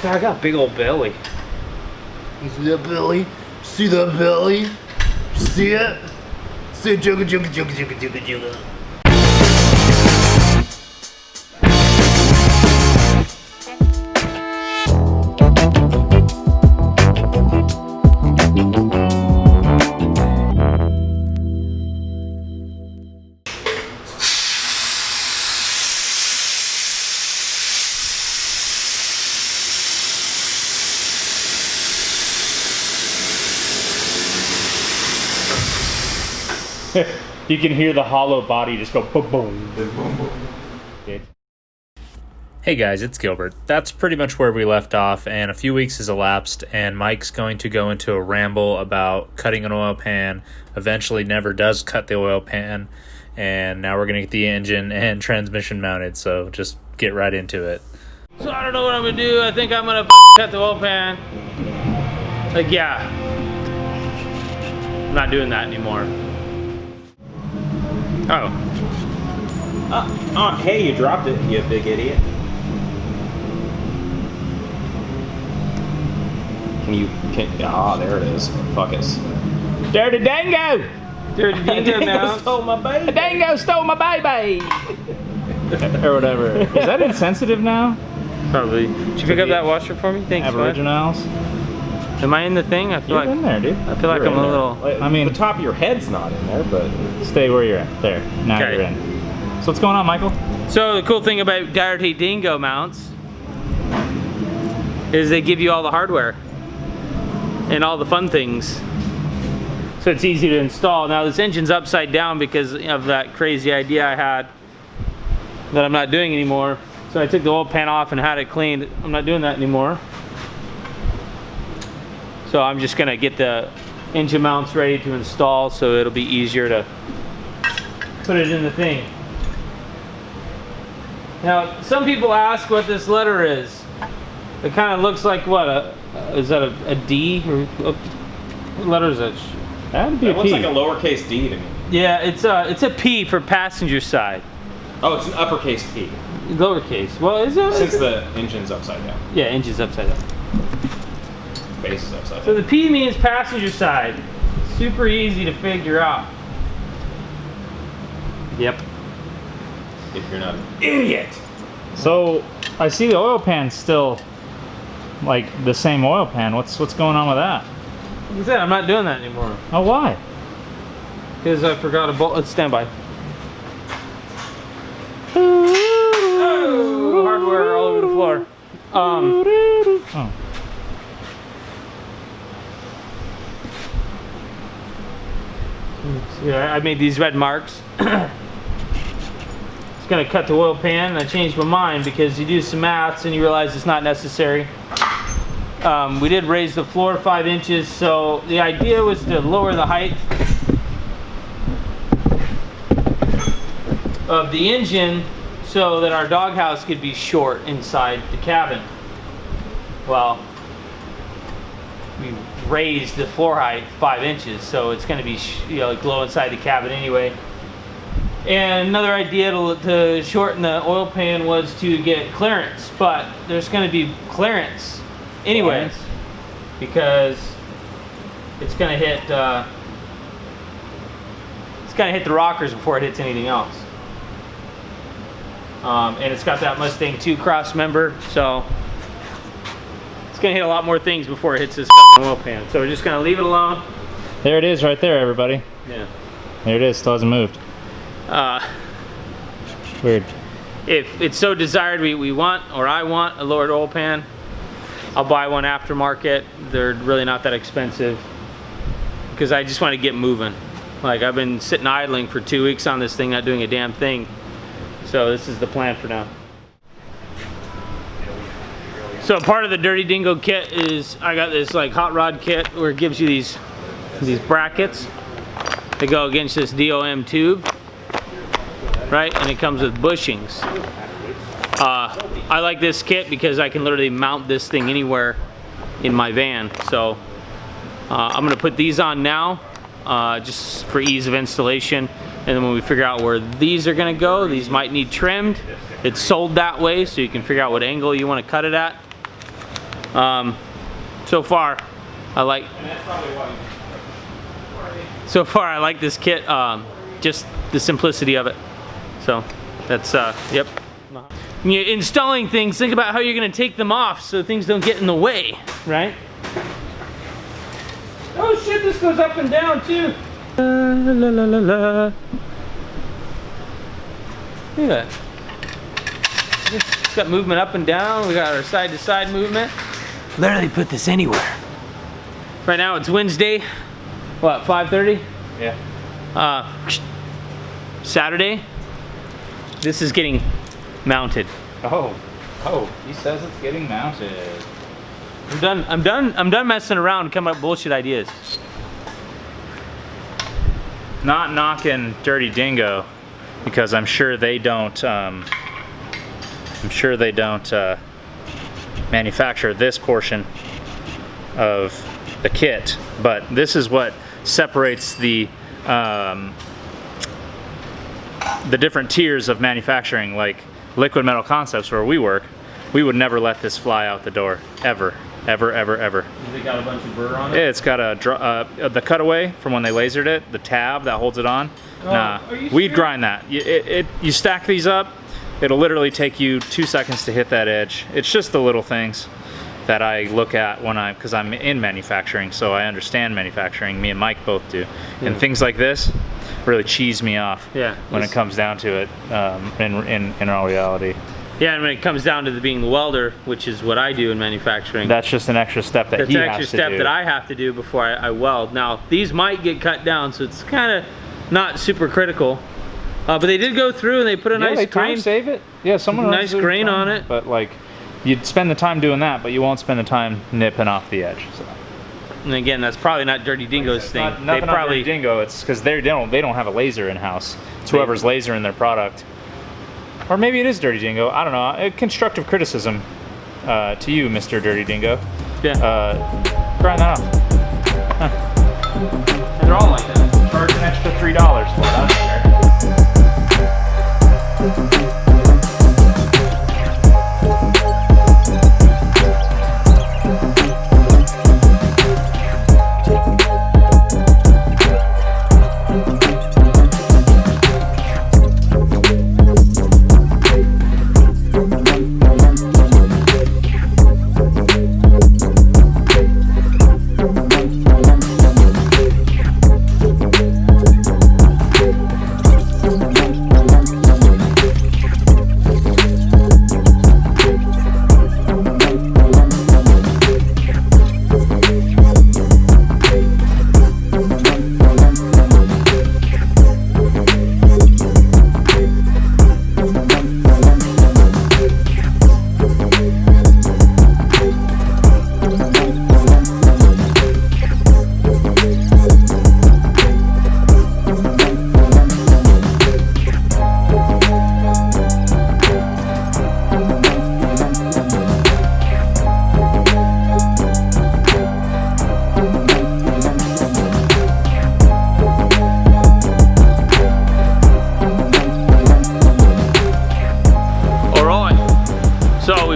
I got a big old belly. You see that belly? See that belly? See it? See it, jugga, jugga, jugga, jugga, jugga, jugga. You can hear the hollow body just go boom, boom, boom, boom, boom. Hey guys, it's Gilbert. That's pretty much where we left off, and a few weeks has elapsed, and Mike's going to go into a ramble about cutting an oil pan, eventually never does cut the oil pan, and now we're going to get the engine and transmission mounted, so just get right into it. So I don't know what I'm gonna do. I think I'm gonna cut the oil pan. Like, yeah. I'm not doing that anymore. Oh. Hey, you dropped it, you big idiot. There it is. Focus. Dirty Dango! Dirty Dingo now. Stole my baby. Dango stole my baby! Or whatever. Is that insensitive now? Probably. Did you pick up that washer for me? Thanks, bud. Aboriginals? Am I in the thing? I feel You're like in there, dude. I feel like You're I'm in a there. little. I mean, the top of your head's not in there, but stay where you're at. There. Now Okay. you're in. So what's going on, Michael? So the cool thing about Dirty Dingo mounts is they give you all the hardware and all the fun things. So it's easy to install. Now this engine's upside down because of that crazy idea I had that I'm not doing anymore. So I took the oil pan off and had it cleaned. I'm not doing that anymore. So I'm just gonna get the engine mounts ready to install so it'll be easier to put it in the thing. Now, some people ask what this letter is. It kind of looks like what? Is that a D? Or what letter is that? That'd be a P. Looks like a lowercase D to me. Yeah, it's a P for passenger side. Oh, it's an uppercase P. Lowercase. Well, is it? Since the engine's upside down. Yeah, engine's upside down. Face is upside So down. the P means passenger side. Super easy to figure out. Yep. If you're not an idiot. So I see the oil pan's still like the same oil pan. What's going on with that? Like I said, I'm not doing that anymore. Oh, why? Because I forgot a bolt. Let's stand by. Oh, hardware all over the floor. Oh. Yeah, I made these red marks. It's gonna cut the oil pan, and I changed my mind because you do some maths and you realize it's not necessary. We did raise the floor 5 inches, so the idea was to lower the height of the engine so that our doghouse could be short inside the cabin. Well, we raised the floor height 5 inches, so it's going to be like low inside the cabin anyway. And another idea to shorten the oil pan was to get clearance, but there's going to be clearance anyway because it's going to hit the rockers before it hits anything else. And it's got that Mustang 2 cross member, so it's gonna hit a lot more things before it hits this oil pan. So we're just gonna leave it alone. There it is right there, everybody. Yeah. There it is, still hasn't moved. Weird. If it's so desired we want, or I want, a lowered oil pan, I'll buy one aftermarket. They're really not that expensive because I just want to get moving. Like, I've been sitting idling for 2 weeks on this thing, not doing a damn thing. So this is the plan for now. So part of the Dirty Dingo kit is I got this like hot rod kit where it gives you these brackets that go against this DOM tube, right? And it comes with bushings. I like this kit because I can literally mount this thing anywhere in my van. So I'm gonna put these on now just for ease of installation. And then when we figure out where these are gonna go, these might need trimmed. It's sold that way, so you can figure out what angle you wanna cut it at. So far, I like. So far, I like this kit. Just the simplicity of it. So that's yep. When you're installing things, think about how you're going to take them off so things don't get in the way, right? Oh shit! This goes up and down too. La la la la la. Look at that. It's got movement up and down. We got our side-to-side movement. Literally put this anywhere. Right now it's Wednesday. What, 5:30? Yeah. Saturday. This is getting mounted. Oh, he says it's getting mounted. I'm done messing around and coming up with bullshit ideas. Not knocking Dirty Dingo, because I'm sure they don't. Manufacture this portion of the kit, but this is what separates the different tiers of manufacturing. Like Liquid Metal Concepts, where we work, we would never let this fly out the door, ever. Has it got a bunch of burr on it? It's got the cutaway from when they lasered it, the tab that holds it on. Nah, are you we'd serious? grind that. You stack these up, it'll literally take you 2 seconds to hit that edge. It's just the little things that I look at because I'm in manufacturing, so I understand manufacturing. Me and Mike both do. And things like this really cheese me off when it comes down to it in all reality. Yeah, and when it comes down to being the welder, which is what I do in manufacturing, That's just an extra step that that's he an has extra to step do. that I have to do before I weld. Now, these might get cut down, so it's kind of not super critical. But they did go through and they put a Yeah, nice they time grain. save it. Yeah, someone Nice runs through grain time, on it. But like, you'd spend the time doing that, but you won't spend the time nipping off the edge. So. And again, that's probably not Dirty Dingo's thing. Not, They nothing probably on Dingo. It's because they don't have a laser in house. It's whoever's laser in their product, or maybe it is Dirty Dingo. I don't know. Constructive criticism to you, Mr. Dirty Dingo. Grind that off. they're all like that. Charge an extra $3 for it. I don't care.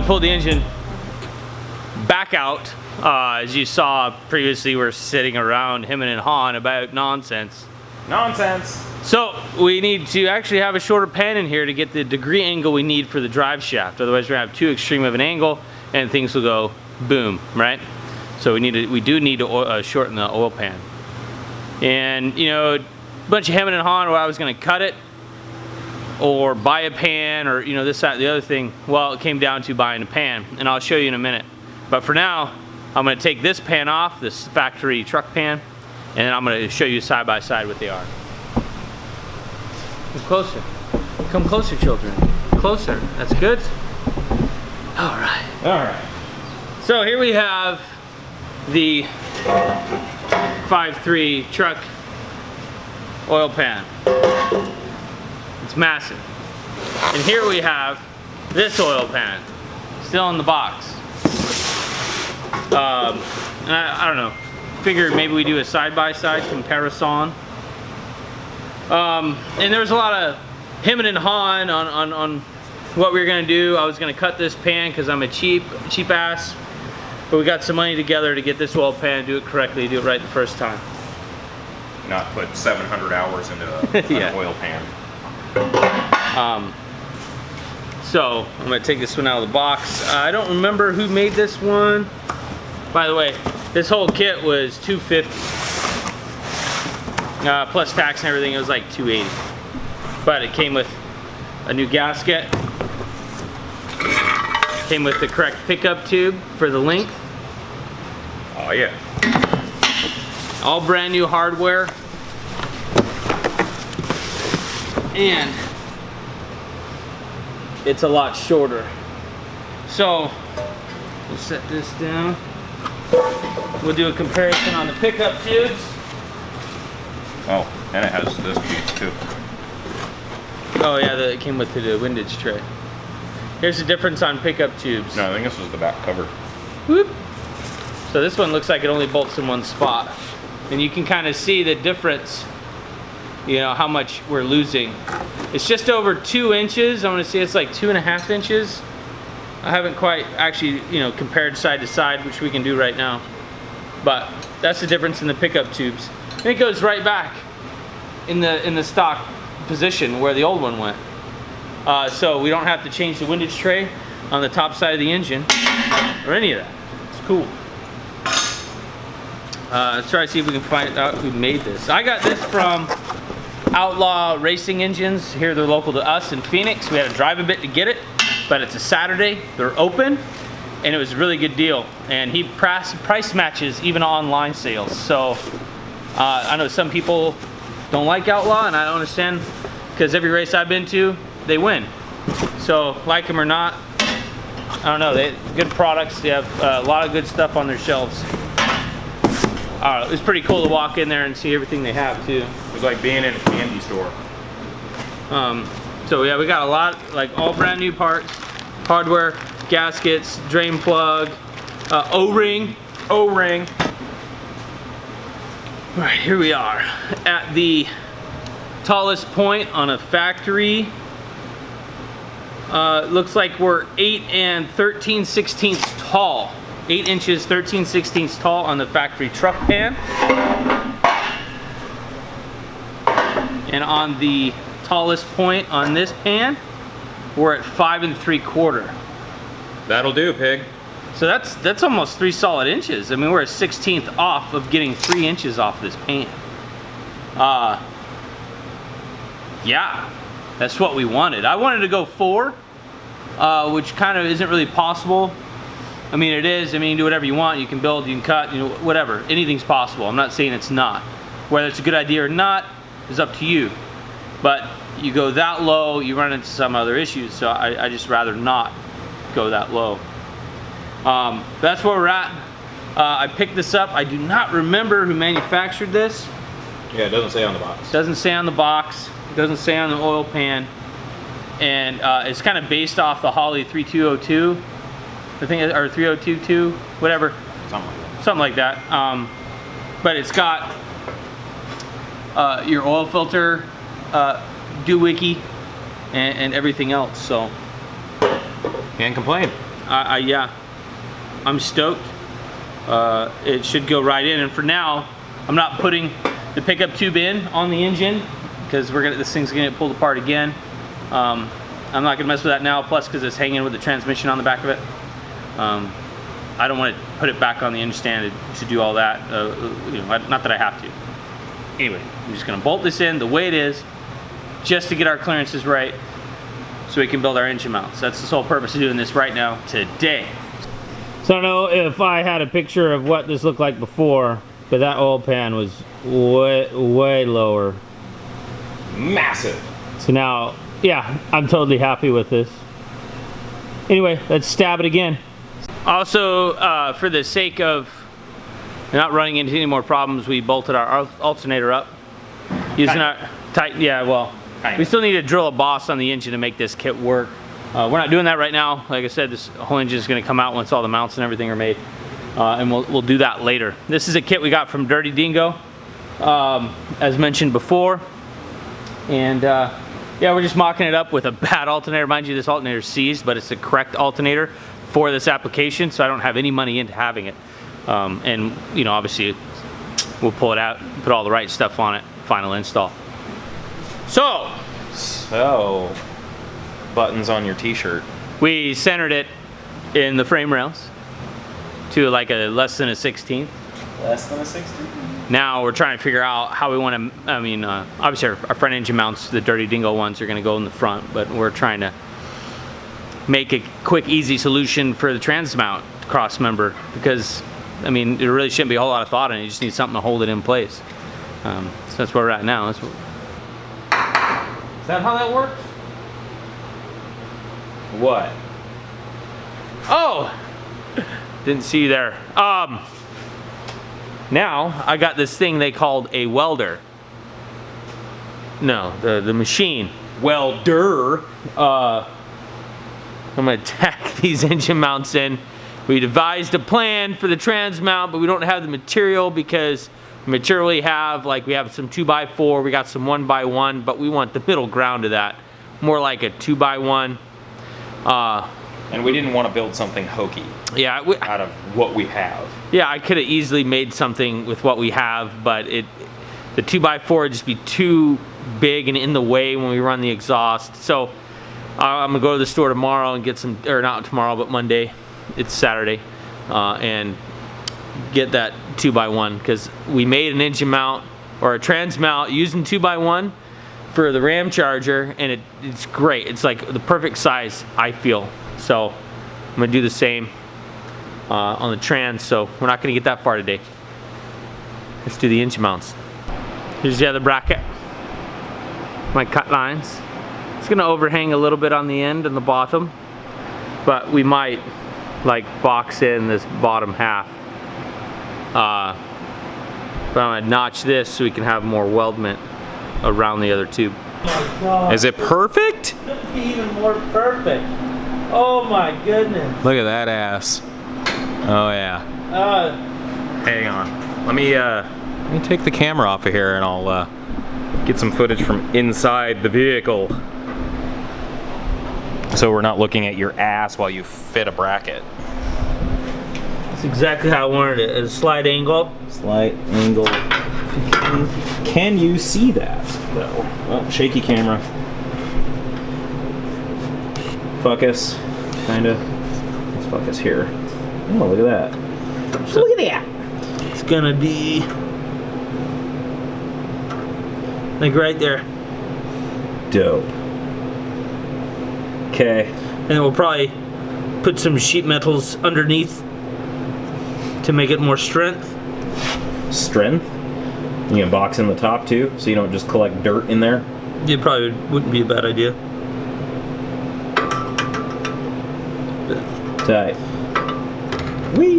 Pulled the engine back out. As you saw previously, we're sitting around hemming and hawing about nonsense. So we need to actually have a shorter pan in here to get the degree angle we need for the drive shaft. Otherwise, we're gonna have too extreme of an angle, and things will go boom, right? So we do need to shorten the oil pan. And you know, a bunch of hemming and hawing where I was gonna cut it, or buy a pan, or you know, this, that, the other thing. Well, it came down to buying a pan, and I'll show you in a minute. But for now, I'm gonna take this pan off, this factory truck pan, and then I'm gonna show you side by side what they are. Come closer. Come closer, children. Closer. That's good. All right. All right. So here we have the 5.3 truck oil pan. It's massive. And here we have this oil pan, still in the box. And I don't know, figured maybe we do a side-by-side comparison. And there was a lot of hemming and hawing on what we were gonna do. I was gonna cut this pan because I'm a cheap ass. But we got some money together to get this oil pan, do it correctly, do it right the first time. Not put 700 hours into Yeah. an oil pan. So I'm gonna take this one out of the box. I don't remember who made this one. By the way, this whole kit was $250. Plus tax and everything, it was like $280. But it came with a new gasket. Came with the correct pickup tube for the length. Oh yeah. All brand new hardware. And it's a lot shorter. So we'll set this down. We'll do a comparison on the pickup tubes. Oh, and it has this piece too. Oh yeah, it came with the windage tray. Here's the difference on pickup tubes. No, I think this is the back cover. Whoop. So this one looks like it only bolts in one spot. And you can kind of see the difference, you know, how much we're losing. It's just over 2 inches. I'm gonna say it's like 2.5 inches. I haven't quite actually, you know, compared side to side, which we can do right now. But that's the difference in the pickup tubes. And it goes right back in the stock position where the old one went. So we don't have to change the windage tray on the top side of the engine or any of that. It's cool. Let's try to see if we can find out who made this. I got this from Outlaw Racing Engines. Here they're local to us in Phoenix. We had to drive a bit to get it, but it's a Saturday. They're open, and it was a really good deal. And he price matches even online sales. So I know some people don't like Outlaw, and I don't understand, because every race I've been to, they win. So like them or not, I don't know. They good products. They have a lot of good stuff on their shelves. It was pretty cool to walk in there and see everything they have too. It was like being in a candy store. So yeah, we got a lot, like all brand new parts, hardware, gaskets, drain plug, O-ring. All right, here we are at the tallest point on a factory. Looks like we're 8 13/16 tall. 8 inches 13/16 tall on the factory truck pan. And on the tallest point on this pan, we're at 5 3/4. That'll do, pig. So that's almost 3 solid inches. I mean, we're a 16th off of getting 3 inches off this pan. Yeah, that's what we wanted. I wanted to go 4, which kind of isn't really possible. I mean, it is. I mean, you can do whatever you want. You can build, you can cut, you know, whatever. Anything's possible. I'm not saying it's not. Whether it's a good idea or not is up to you. But you go that low, you run into some other issues. So I just rather not go that low. That's where we're at. I picked this up. I do not remember who manufactured this. Yeah, it doesn't say on the box. It doesn't say on the box. It doesn't say on the oil pan. And it's kind of based off the Holley 3202. I think, or 3022, whatever. Something like that. But it's got your oil filter, doohickey, and everything else. So Can't complain. yeah, I'm stoked. It should go right in. And for now, I'm not putting the pickup tube in on the engine because this thing's gonna get pulled apart again. I'm not gonna mess with that now. Plus, because it's hanging with the transmission on the back of it. I don't want to put it back on the engine stand to do all that. You know, not that I have to. Anyway, I'm just gonna bolt this in the way it is, just to get our clearances right, so we can build our engine mounts. That's the sole purpose of doing this right now, today. So I don't know if I had a picture of what this looked like before, but that oil pan was way lower. Massive. So now, yeah, I'm totally happy with this. Anyway, let's stab it again. Also, for the sake of not running into any more problems, we bolted our alternator up using our tight. Yeah, well, we still need to drill a boss on the engine to make this kit work. We're not doing that right now. Like I said, this whole engine is going to come out once all the mounts and everything are made, and we'll do that later. This is a kit we got from Dirty Dingo, as mentioned before, and yeah, we're just mocking it up with a bad alternator. Mind you, this alternator is seized, but it's the correct alternator for this application, so I don't have any money into having it. And you know, obviously, we'll pull it out, put all the right stuff on it, final install. So buttons on your t-shirt. we centered it in the frame rails to like a less than a 16th. Less than a 60? Now we're trying to figure out how we want to, I mean, obviously our front engine mounts, the Dirty Dingo ones, are going to go in the front, but we're trying to make a quick, easy solution for the trans mount cross member, because, I mean, there really shouldn't be a whole lot of thought in it. You just need something to hold it in place. So that's where we're at now. Is that how that works? What? Oh! Didn't see you there. Now I got this thing they called a welder. No, the machine. Welder. I'm gonna tack these engine mounts in. We devised a plan for the trans mount, but we don't have the material because the material we have, like we have some 2x4, we got some 1x1, but we want the middle ground of that. More like a 2x1. And we didn't want to build something hokey Yeah, out of what we have. yeah, I could have easily made something with what we have, but the 2x4 would just be too big and in the way when we run the exhaust. So I'm gonna go to the store tomorrow and get some, or not tomorrow, but Monday. It's Saturday, and get that 2x1, because we made an engine mount or a trans mount using 2x1 for the Ram Charger, and it's great. It's like the perfect size, I feel. So I'm gonna do the same on the trans, so we're not gonna get that far today. Let's do the engine mounts. Here's the other bracket, my cut lines. It's gonna overhang a little bit on the end and the bottom, but we might like box in this bottom half. But I'm gonna notch this so we can have more weldment around the other tube. Oh my God. Is it perfect? Couldn't be even more perfect. Oh my goodness. Look at that ass. Oh yeah. Hang on. Let me take the camera off of here and I'll get some footage from inside the vehicle. So we're not looking at your ass while you fit a bracket. That's exactly how I wanted it. At a slight angle. Slight angle. Can you see that? No. Well, shaky camera. Focus. Kinda. Let's focus here. Oh, look at that. So look at that. It's gonna be like right there. Dope. Okay. And then we'll probably put some sheet metals underneath to make it more strength. Strength. You can box in the top too, so you don't just collect dirt in there. It probably wouldn't be a bad idea. Tight. Whee!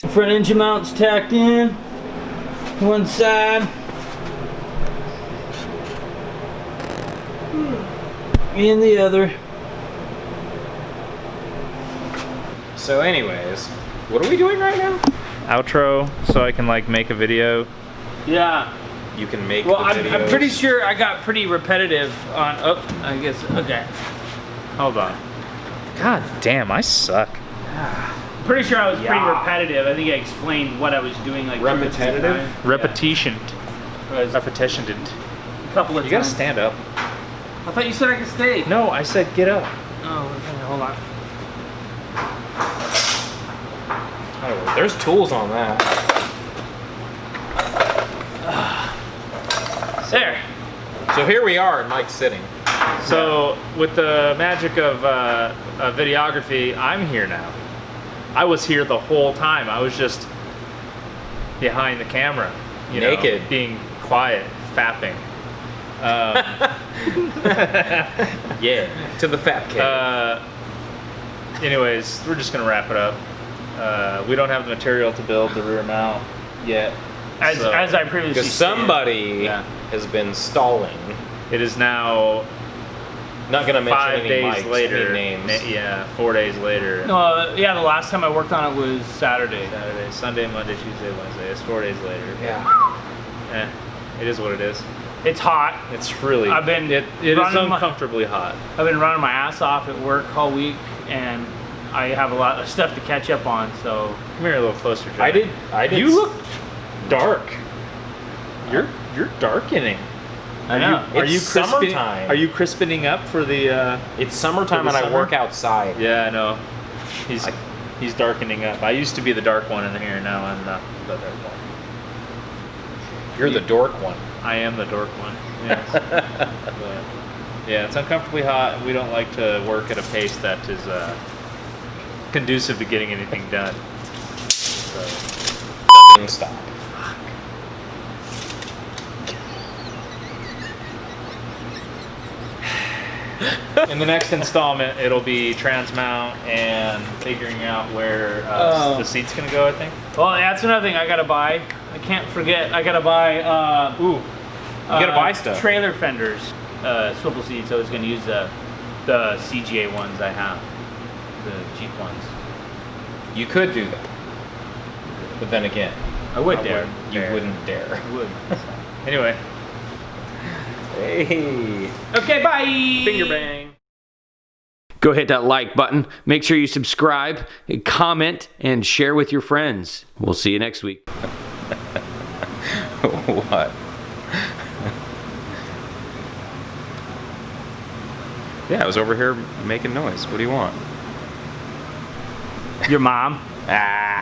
Front engine mount's tacked in. One side. And the other. So anyways, what are we doing right now? Outro, so I can like make a video. Yeah. You can make Well, the I'm videos. pretty sure I got pretty repetitive on. Oh, I guess. Okay. Hold on. God damn, I suck. Pretty sure I was pretty Yeah. repetitive. I think I explained what I was doing like 2 or 3 Repetitive? times. Repetition. Yeah. Was Repetition didn't. a couple of You gotta times. stand up. I thought you said I could stay. No, I said get up. Oh, okay, hold on. Oh, there's tools on that. There. So here we are, and Mike's sitting. So with the magic of videography, I'm here now. I was here the whole time. I was just behind the camera, you Naked. know, being quiet, fapping. Yeah, to the fat kid. Anyways, we're just gonna wrap it up. We don't have the material to build the rear mount yet. As so I previously Because stated. somebody Yeah. has been stalling. it is now Not gonna mention 5 any days mics, later. any names. Yeah, 4 days later. No, yeah, the last time I worked on it was Saturday. Saturday, Sunday, Monday, Tuesday, Wednesday. It's 4 days later. Yeah. It is what it is. It's hot. It's really. I've been It is running my- uncomfortably hot. I've been running my ass off at work all week, and I have a lot of stuff to catch up on. So Come here a little closer, Johnny. I did. You look dark. You're darkening. I know. Are you It's summertime. Are you crispening up for the? It's summertime For the and I summer? work outside. Yeah, I know. He's darkening up. I used to be the dark one in here. Now I'm not the dark one. You're the dork one. I am the dork one. Yes. But, yeah, it's uncomfortably hot. We don't like to work at a pace that is conducive to getting anything done. So, F***ing stop. in the next installment, it'll be transmount and figuring out where the seat's gonna go. I think. well, that's another thing I gotta buy. I can't forget. I gotta buy. You gotta buy stuff. Trailer fenders, swivel seats. I was gonna use the CGA ones I have, the cheap ones. You could do that. But then again, I would dare. you wouldn't dare. I would. Anyway, Hey. Okay, bye. finger bang. Go hit that like button. Make sure you subscribe, comment, and share with your friends. We'll see you next week. What? Yeah, I was over here making noise. What do you want? Your mom. Ah.